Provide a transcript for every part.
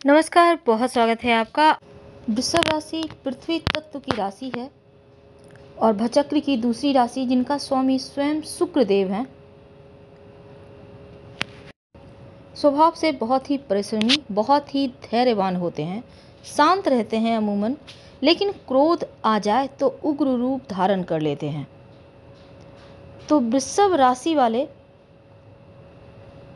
नमस्कार, बहुत स्वागत है आपका। वृषभ राशि पृथ्वी तत्व की राशि है और भचक्र की दूसरी राशि जिनका स्वामी स्वयं शुक्र देव हैं। स्वभाव से बहुत ही परिश्रमी, बहुत ही धैर्यवान होते हैं, शांत रहते हैं अमूमन, लेकिन क्रोध आ जाए तो उग्र रूप धारण कर लेते हैं। तो वृषभ राशि वाले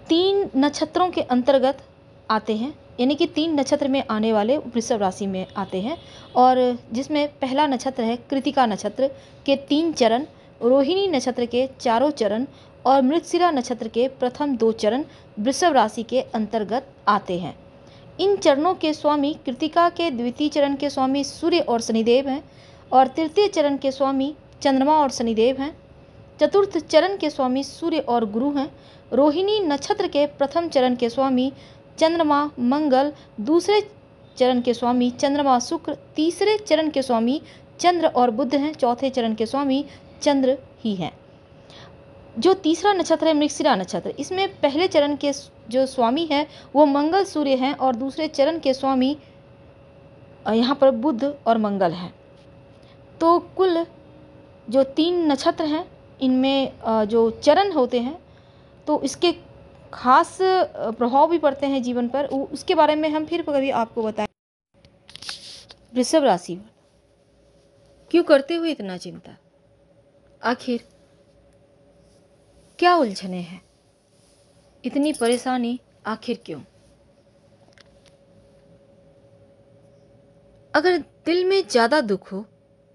3 नक्षत्रों के अंतर्गत आते हैं, यानी कि 3 नक्षत्र में आने वाले वृषभ राशि में आते हैं। और जिसमें पहला नक्षत्र है कृतिका नक्षत्र के 3 चरण, रोहिणी नक्षत्र के 4 चरण और मृगशिरा नक्षत्र के प्रथम 2 चरण वृषभ राशि के अंतर्गत आते हैं। इन चरणों के स्वामी कृतिका के द्वितीय चरण के स्वामी सूर्य और शनिदेव हैं और तृतीय चरण के स्वामी चंद्रमा और शनिदेव हैं। चतुर्थ चरण के स्वामी सूर्य और गुरु हैं। रोहिणी नक्षत्र के प्रथम चरण के स्वामी चंद्रमा मंगल, दूसरे चरण के स्वामी चंद्रमा शुक्र, तीसरे चरण के स्वामी चंद्र और बुध हैं, चौथे चरण के स्वामी चंद्र ही हैं। जो तीसरा नक्षत्र है मृगशिरा नक्षत्र, इसमें पहले चरण के जो स्वामी हैं वो मंगल सूर्य हैं और दूसरे चरण के स्वामी यहाँ पर बुध और मंगल हैं। तो कुल जो 3 नक्षत्र हैं इनमें जो चरण होते हैं तो इसके खास प्रभाव भी पड़ते हैं जीवन पर, उसके बारे में हम फिर कभी आपको बताएं। वृषभ राशि क्यों करते हुए इतना चिंता, आखिर क्या उलझने हैं, इतनी परेशानी आखिर क्यों? अगर दिल में ज़्यादा दुख हो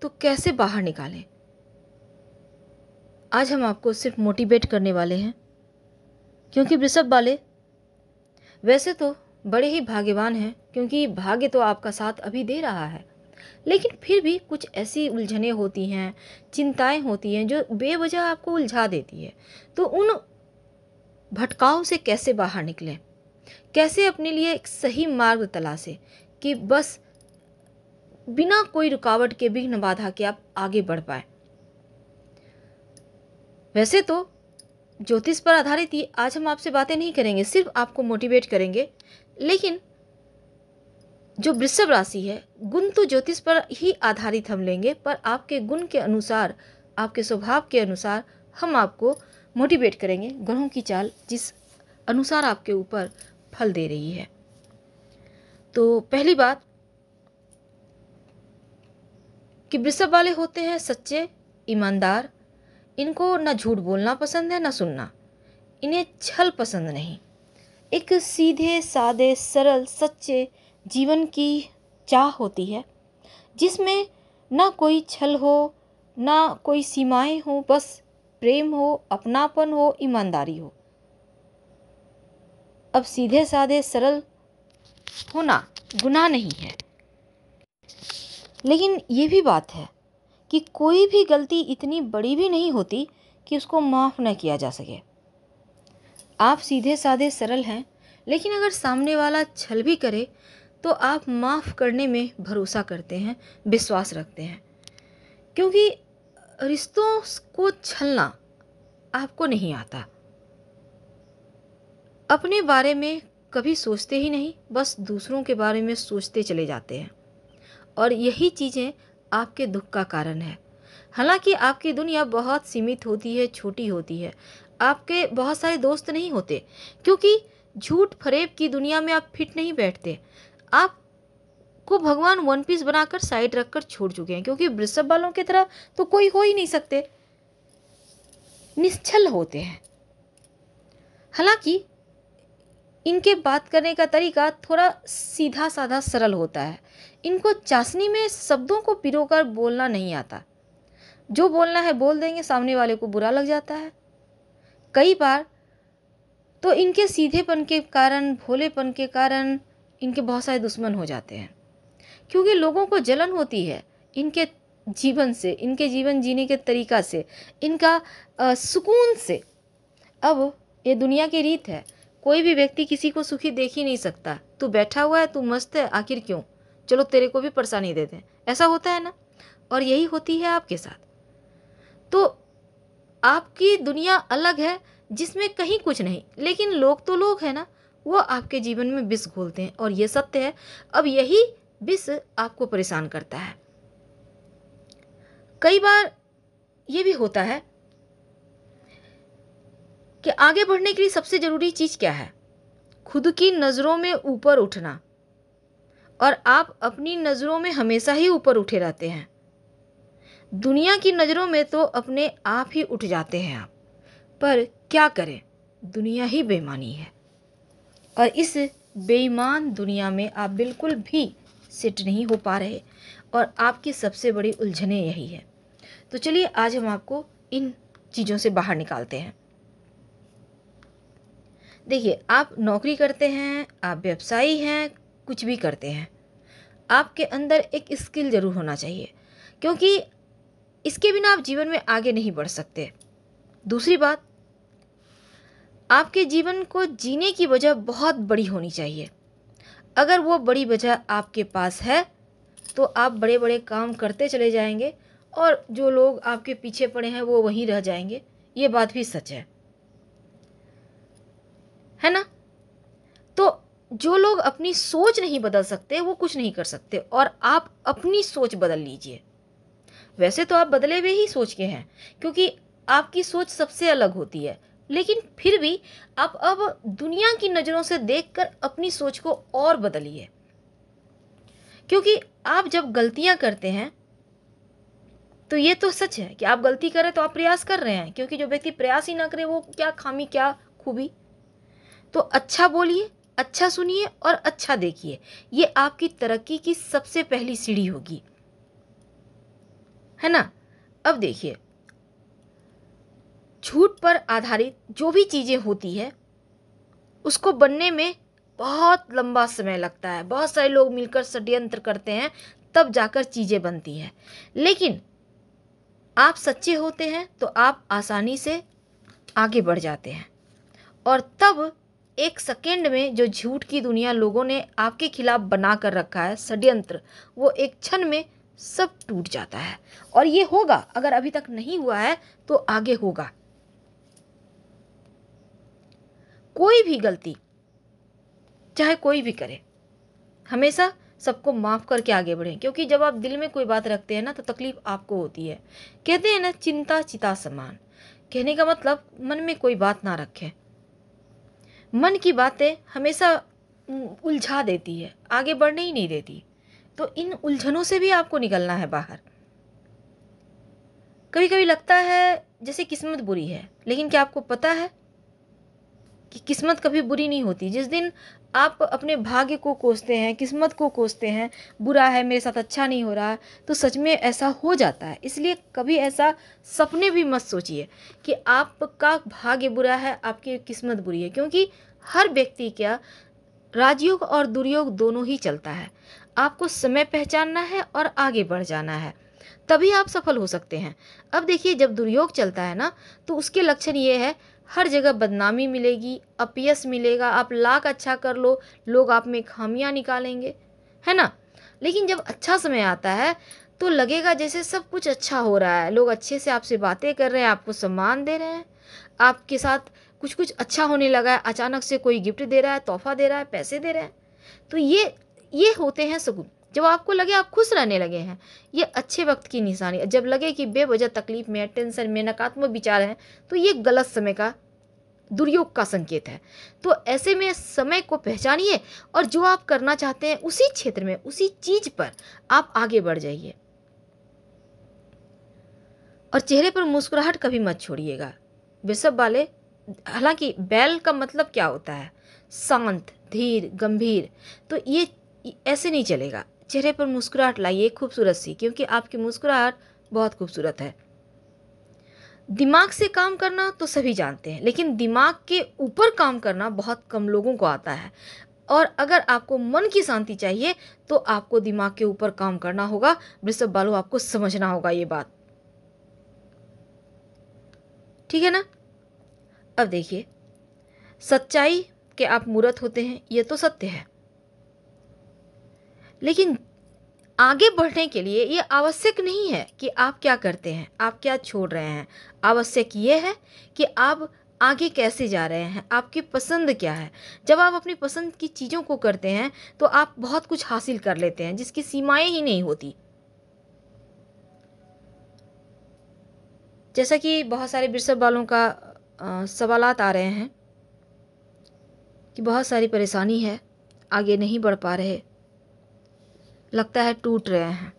तो कैसे बाहर निकालें? आज हम आपको सिर्फ मोटिवेट करने वाले हैं, क्योंकि वृषभ वाले वैसे तो बड़े ही भाग्यवान हैं, क्योंकि भाग्य तो आपका साथ अभी दे रहा है, लेकिन फिर भी कुछ ऐसी उलझनें होती हैं, चिंताएं होती हैं जो बेवजह आपको उलझा देती है। तो उन भटकाव से कैसे बाहर निकलें, कैसे अपने लिए एक सही मार्ग तलाशें कि बस बिना कोई रुकावट के, विघ्न बाधा के आप आगे बढ़ पाए। वैसे तो ज्योतिष पर आधारित ही आज हम आपसे बातें नहीं करेंगे, सिर्फ आपको मोटिवेट करेंगे, लेकिन जो वृषभ राशि है गुण तो ज्योतिष पर ही आधारित हम लेंगे, पर आपके गुण के अनुसार, आपके स्वभाव के अनुसार हम आपको मोटिवेट करेंगे, ग्रहों की चाल जिस अनुसार आपके ऊपर फल दे रही है। तो पहली बात कि वृषभ वाले होते हैं सच्चे, ईमानदार, इनको न झूठ बोलना पसंद है न सुनना, इन्हें छल पसंद नहीं। एक सीधे सादे सरल सच्चे जीवन की चाह होती है, जिसमें ना कोई छल हो, ना कोई सीमाएं हो, बस प्रेम हो, अपनापन हो, ईमानदारी हो। अब सीधे सादे सरल होना गुनाह नहीं है, लेकिन ये भी बात है कि कोई भी गलती इतनी बड़ी भी नहीं होती कि उसको माफ़ न किया जा सके। आप सीधे सादे सरल हैं, लेकिन अगर सामने वाला छल भी करे तो आप माफ़ करने में भरोसा करते हैं, विश्वास रखते हैं, क्योंकि रिश्तों को छलना आपको नहीं आता। अपने बारे में कभी सोचते ही नहीं, बस दूसरों के बारे में सोचते चले जाते हैं, और यही चीज़ें आपके दुख का कारण है। हालांकि आपकी दुनिया बहुत सीमित होती है, छोटी होती है, आपके बहुत सारे दोस्त नहीं होते, क्योंकि झूठ फरेब की दुनिया में आप फिट नहीं बैठते। आपको भगवान वन पीस बनाकर साइड रखकर छोड़ चुके हैं, क्योंकि वृषभ वालों की तरह तो कोई हो ही नहीं सकते, निश्चल होते हैं। हालांकि इनके बात करने का तरीका थोड़ा सीधा साधा सरल होता है। इनको चाशनी में शब्दों को पिरोकर बोलना नहीं आता, जो बोलना है बोल देंगे, सामने वाले को बुरा लग जाता है। कई बार तो इनके सीधेपन के कारण, भोलेपन के कारण इनके बहुत सारे दुश्मन हो जाते हैं, क्योंकि लोगों को जलन होती है इनके जीवन से, इनके जीवन जीने के तरीका से, इनका सुकून से। अब ये दुनिया की रीत है, कोई भी व्यक्ति किसी को सुखी देख ही नहीं सकता। तू बैठा हुआ है, तू मस्त है, आखिर क्यों, चलो तेरे को भी परेशानी दे दें, ऐसा होता है ना। और यही होती है आपके साथ। तो आपकी दुनिया अलग है, जिसमें कहीं कुछ नहीं, लेकिन लोग तो लोग हैं ना, वो आपके जीवन में विष घोलते हैं और ये सत्य है। अब यही विष आपको परेशान करता है। कई बार ये भी होता है कि आगे बढ़ने के लिए सबसे ज़रूरी चीज़ क्या है? खुद की नज़रों में ऊपर उठना। और आप अपनी नज़रों में हमेशा ही ऊपर उठे रहते हैं। दुनिया की नज़रों में तो अपने आप ही उठ जाते हैं आप। पर क्या करें, दुनिया ही बेईमानी है और इस बेईमान दुनिया में आप बिल्कुल भी सेट नहीं हो पा रहे और आपकी सबसे बड़ी उलझनें यही है। तो चलिए आज हम आपको इन चीज़ों से बाहर निकालते हैं। देखिए, आप नौकरी करते हैं, आप व्यवसायी हैं, कुछ भी करते हैं, आपके अंदर एक स्किल ज़रूर होना चाहिए, क्योंकि इसके बिना आप जीवन में आगे नहीं बढ़ सकते। दूसरी बात, आपके जीवन को जीने की वजह बहुत बड़ी होनी चाहिए। अगर वो बड़ी वजह आपके पास है तो आप बड़े बड़े काम करते चले जाएंगे और जो लोग आपके पीछे पड़े हैं वो वहीं रह जाएंगे। ये बात भी सच है ना? तो जो लोग अपनी सोच नहीं बदल सकते वो कुछ नहीं कर सकते और आप अपनी सोच बदल लीजिए। वैसे तो आप बदले हुए ही सोच के हैं, क्योंकि आपकी सोच सबसे अलग होती है, लेकिन फिर भी आप अब दुनिया की नज़रों से देखकर अपनी सोच को और बदलिए। क्योंकि आप जब गलतियां करते हैं तो ये तो सच है कि आप गलती करें तो आप प्रयास कर रहे हैं, क्योंकि जो व्यक्ति प्रयास ही ना करे वो क्या खामी क्या खूबी। तो अच्छा बोलिए, अच्छा सुनिए और अच्छा देखिए। ये आपकी तरक्की की सबसे पहली सीढ़ी होगी, है ना? अब देखिए, झूठ पर आधारित जो भी चीज़ें होती है उसको बनने में बहुत लंबा समय लगता है। बहुत सारे लोग मिलकर षड्यंत्र करते हैं, तब जाकर चीज़ें बनती हैं। लेकिन आप सच्चे होते हैं तो आप आसानी से आगे बढ़ जाते हैं और तब एक सेकेंड में जो झूठ की दुनिया लोगों ने आपके खिलाफ बना कर रखा है, षड्यंत्र, वो एक क्षण में सब टूट जाता है। और ये होगा, अगर अभी तक नहीं हुआ है तो आगे होगा। कोई भी गलती चाहे कोई भी करे, हमेशा सबको माफ़ करके आगे बढ़ें, क्योंकि जब आप दिल में कोई बात रखते हैं ना तो तकलीफ आपको होती है। कहते हैं ना, चिंता चिता समान। कहने का मतलब मन में कोई बात ना रखें। मन की बातें हमेशा उलझा देती है, आगे बढ़ने ही नहीं देती। तो इन उलझनों से भी आपको निकलना है बाहर। कभी कभी लगता है जैसे किस्मत बुरी है, लेकिन क्या आपको पता है कि किस्मत कभी बुरी नहीं होती। जिस दिन आप अपने भाग्य को कोसते हैं, किस्मत को कोसते हैं, बुरा है मेरे साथ, अच्छा नहीं हो रहा, तो सच में ऐसा हो जाता है। इसलिए कभी ऐसा सपने भी मत सोचिए कि आपका भाग्य बुरा है, आपकी किस्मत बुरी है, क्योंकि हर व्यक्ति का राजयोग और दुर्योग दोनों ही चलता है। आपको समय पहचानना है और आगे बढ़ जाना है, तभी आप सफल हो सकते हैं। अब देखिए, जब दुर्योग चलता है ना तो उसके लक्षण ये है, हर जगह बदनामी मिलेगी, अपयश मिलेगा। आप लाख अच्छा कर लो, लोग आप में खामियां निकालेंगे, है ना? लेकिन जब अच्छा समय आता है तो लगेगा जैसे सब कुछ अच्छा हो रहा है, लोग अच्छे से आपसे बातें कर रहे हैं, आपको सम्मान दे रहे हैं, आपके साथ कुछ कुछ अच्छा होने लगा है। अचानक से कोई गिफ्ट दे रहा है, तोहफा दे रहा है, पैसे दे रहे हैं। तो ये होते हैं सुकून। जब आपको लगे आप खुश रहने लगे हैं, ये अच्छे वक्त की निशानी। जब लगे कि बेवजह तकलीफ में, टेंशन में, नकारात्मक विचार हैं, तो ये गलत समय का, दुर्योग का संकेत है। तो ऐसे में समय को पहचानिए और जो आप करना चाहते हैं उसी क्षेत्र में, उसी चीज पर आप आगे बढ़ जाइए। और चेहरे पर मुस्कुराहट कभी मत छोड़िएगा। वृषभ वाले, हालांकि बैल का मतलब क्या होता है? शांत, धीर, गंभीर। तो ये ऐसे नहीं चलेगा। चेहरे पर मुस्कुराहट लाइए खूबसूरत सी, क्योंकि आपकी मुस्कुराहट बहुत खूबसूरत है। दिमाग से काम करना तो सभी जानते हैं, लेकिन दिमाग के ऊपर काम करना बहुत कम लोगों को आता है। और अगर आपको मन की शांति चाहिए तो आपको दिमाग के ऊपर काम करना होगा। वृषभ वालों, आपको समझना होगा ये बात, ठीक है ना? अब देखिए, सच्चाई के आप मूर्त होते हैं, ये तो सत्य है, लेकिन आगे बढ़ने के लिए ये आवश्यक नहीं है कि आप क्या करते हैं, आप क्या छोड़ रहे हैं। आवश्यक ये है कि आप आगे कैसे जा रहे हैं, आपकी पसंद क्या है। जब आप अपनी पसंद की चीज़ों को करते हैं तो आप बहुत कुछ हासिल कर लेते हैं जिसकी सीमाएं ही नहीं होती। जैसा कि बहुत सारे वृषभ वालों का सवालात आ रहे हैं कि बहुत सारी परेशानी है, आगे नहीं बढ़ पा रहे, लगता है टूट रहे हैं,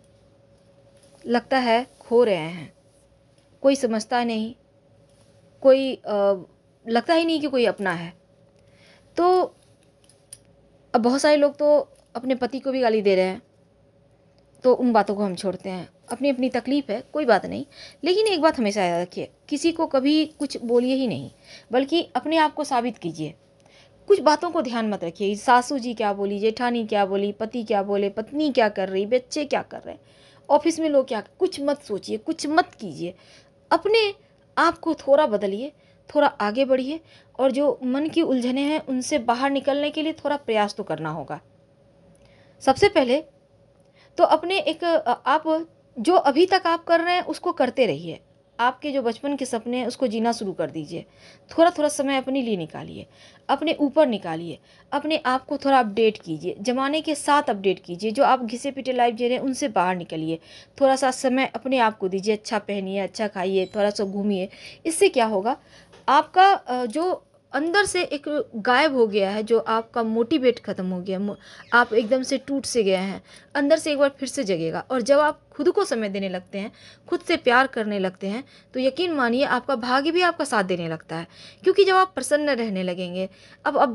लगता है खो रहे हैं, कोई समझता नहीं, कोई लगता ही नहीं कि कोई अपना है। तो अब बहुत सारे लोग तो अपने पति को भी गाली दे रहे हैं, तो उन बातों को हम छोड़ते हैं। अपनी अपनी तकलीफ़ है, कोई बात नहीं, लेकिन एक बात हमेशा याद रखिए, किसी को कभी कुछ बोलिए ही नहीं, बल्कि अपने आप को साबित कीजिए। कुछ बातों को ध्यान मत रखिए, सासू जी क्या बोली, जेठानी क्या बोली, पति क्या बोले, पत्नी क्या कर रही, बच्चे क्या कर रहे हैं, ऑफिस में लोग क्या, कुछ मत सोचिए, कुछ मत कीजिए। अपने आप को थोड़ा बदलिए, थोड़ा आगे बढ़िए, और जो मन की उलझने हैं उनसे बाहर निकलने के लिए थोड़ा प्रयास तो करना होगा। सबसे पहले तो अपने आप जो अभी तक आप कर रहे हैं उसको करते रहिए। आपके जो बचपन के सपने हैं उसको जीना शुरू कर दीजिए। थोड़ा थोड़ा समय अपने लिए निकालिए, अपने ऊपर निकालिए, अपने आप को थोड़ा अपडेट कीजिए, ज़माने के साथ अपडेट कीजिए। जो आप घिसे पिटे लाइफ जी रहे हैं उनसे बाहर निकलिए, थोड़ा सा समय अपने आप को दीजिए, अच्छा पहनिए, अच्छा खाइए, थोड़ा सा घूमिए। इससे क्या होगा, आपका जो अंदर से एक गायब हो गया है, जो आपका मोटिवेट ख़त्म हो गया, आप एकदम से टूट से गए हैं, अंदर से एक बार फिर से जगेगा। और जब आप खुद को समय देने लगते हैं, खुद से प्यार करने लगते हैं, तो यकीन मानिए आपका भाग्य भी आपका साथ देने लगता है। क्योंकि जब आप प्रसन्न रहने लगेंगे, अब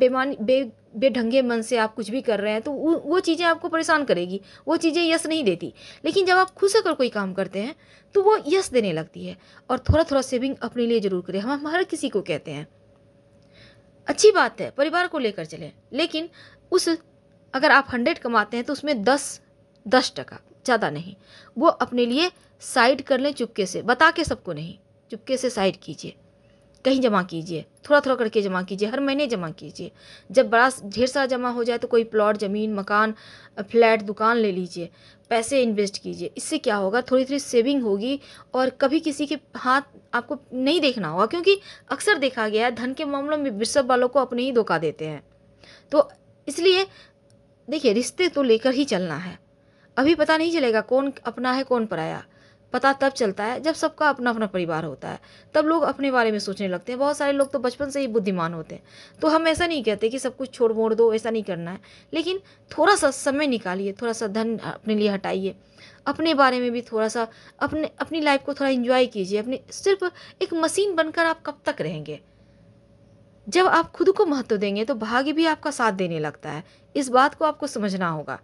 बेढंगे मन से आप कुछ भी कर रहे हैं तो वो चीज़ें आपको परेशान करेगी, वो चीज़ें यश नहीं देती। लेकिन जब आप खुश होकर कोई काम करते हैं तो वो यश देने लगती है। और थोड़ा थोड़ा सेविंग अपने लिए ज़रूर करें, हम हर किसी को कहते हैं। अच्छी बात है, परिवार को लेकर चलें, लेकिन उस अगर आप 100 कमाते हैं तो उसमें 10% ज़्यादा नहीं, वो अपने लिए साइड कर लें, चुपके से, बता के सबको नहीं, चुपके से साइड कीजिए, कहीं जमा कीजिए, थोड़ा थोड़ा करके जमा कीजिए, हर महीने जमा कीजिए। जब बड़ा ढेर सारा जमा हो जाए तो कोई प्लॉट, ज़मीन, मकान, फ्लैट, दुकान ले लीजिए, पैसे इन्वेस्ट कीजिए। इससे क्या होगा, थोड़ी थोड़ी सेविंग होगी और कभी किसी के हाथ आपको नहीं देखना होगा। क्योंकि अक्सर देखा गया है धन के मामलों में वृषभ वालों को अपने ही धोखा देते हैं। तो इसलिए देखिए, रिश्ते तो लेकर ही चलना है। अभी पता नहीं चलेगा कौन अपना है कौन पराया, पता तब चलता है जब सबका अपना अपना परिवार होता है, तब लोग अपने बारे में सोचने लगते हैं। बहुत सारे लोग तो बचपन से ही बुद्धिमान होते हैं। तो हम ऐसा नहीं कहते कि सब कुछ छोड़ मोड़ दो, ऐसा नहीं करना है, लेकिन थोड़ा सा समय निकालिए, थोड़ा सा धन अपने लिए हटाइए, अपने बारे में भी थोड़ा सा, अपनी लाइफ को थोड़ा इंजॉय कीजिए। अपनी सिर्फ एक मशीन बनकर आप कब तक रहेंगे। जब आप खुद को महत्व देंगे तो भाग्य भी आपका साथ देने लगता है। इस बात को आपको समझना होगा।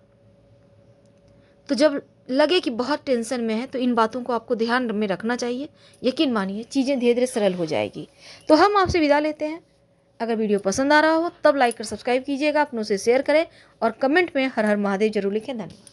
तो जब लगे कि बहुत टेंशन में है तो इन बातों को आपको ध्यान में रखना चाहिए। यकीन मानिए चीज़ें धीरे धीरे सरल हो जाएगी। तो हम आपसे विदा लेते हैं। अगर वीडियो पसंद आ रहा हो तब लाइक कर सब्सक्राइब कीजिएगा, अपनों से शेयर करें और कमेंट में हर हर महादेव जरूर लिखें। धन्यवाद।